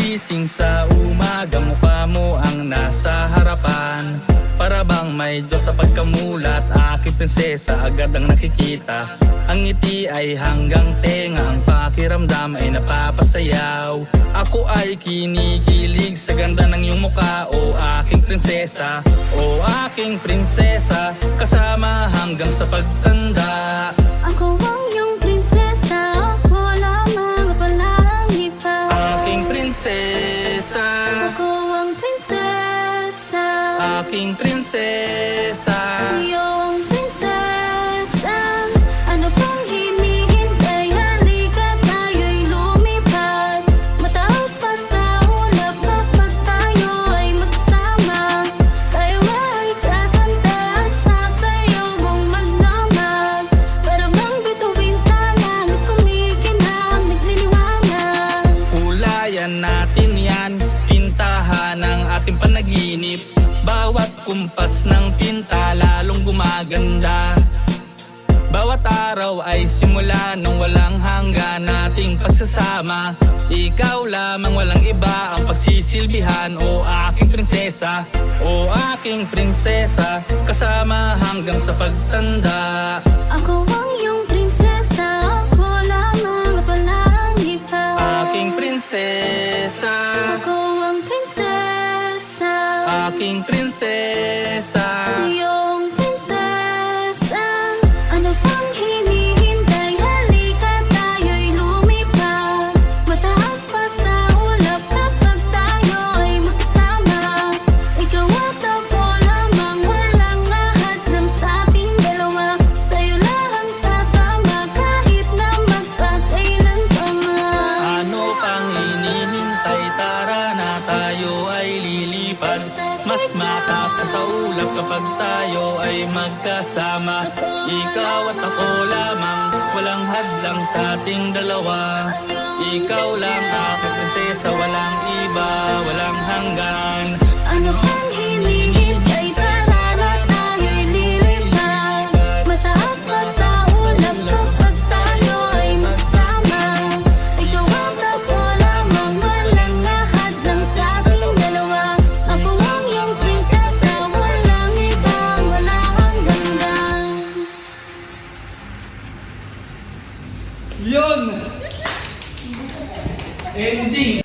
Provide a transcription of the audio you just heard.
Pagising sa umaga, mukha mo ang nasa harapan. Para bang may Diyos sa pagkamulat, aking prinsesa agad ang nakikita. Ang ngiti ay hanggang tenga, ang pakiramdam ay napapasayaw. Ako ay kinikilig sa ganda ng iyong mukha, o aking prinsesa, o aking prinsesa, kasama hanggang sa pagtanda. Ako ang iyong prinsesa, wala mga palang iba. Aking prinsesa, Ako ang prinsesa, aking prinsesa. iyong prinsesa. Ano pang hinihintay? Halika tayo'y lumipad. Mataas pa sa ulap kapag tayo ay magsama. Tayo ay kakanta at sasayaw mong magdamag. Para bang bituin sa langit, kumikinang nagliliwanag. Kulayan natin yan, pintahan ng ating panaginip. Bawat kumpas ng pinta lalong gumaganda. Bawat araw ay simula ng walang hanggan nating pagsasama. Ikaw lamang, walang iba ang pagsisilbihan, o aking prinsesa, o aking prinsesa, kasama hanggang sa pagtanda. Ako ang iyong prinsesa, wala mga palang iba. Aking prinsesa, Ako ang prinsesa, aking prinsesa. iyong prinsesa. Ano pang hinihintay? Halika tayo'y lumipad. Mataas pa sa ulap kapag tayo ay magsama. Ikaw at ako lamang, walang ahadlam sa ating dalawa. Sa'yo lang sasama kahit na magpakailan pa man. Ano pang hinihintay? Tara na, tayo ay lilipad. Mas mataas na sa ulap kapag tayo ay magkasama. Ikaw at ako lamang, walang hadlang sa ating dalawa. Ikaw lang aking prinsesa, walang iba, walang hanggan. Ano pang hinihintay? Tara na tayo'y lilipad. Mataas pa sa ulap kapag tayo ay magsama. Ikaw at ako lamang, walang ahadlang sa ating dalawa. Ako ang iyong prinsesa, walang ibang wala hanggan. Yun! Ending!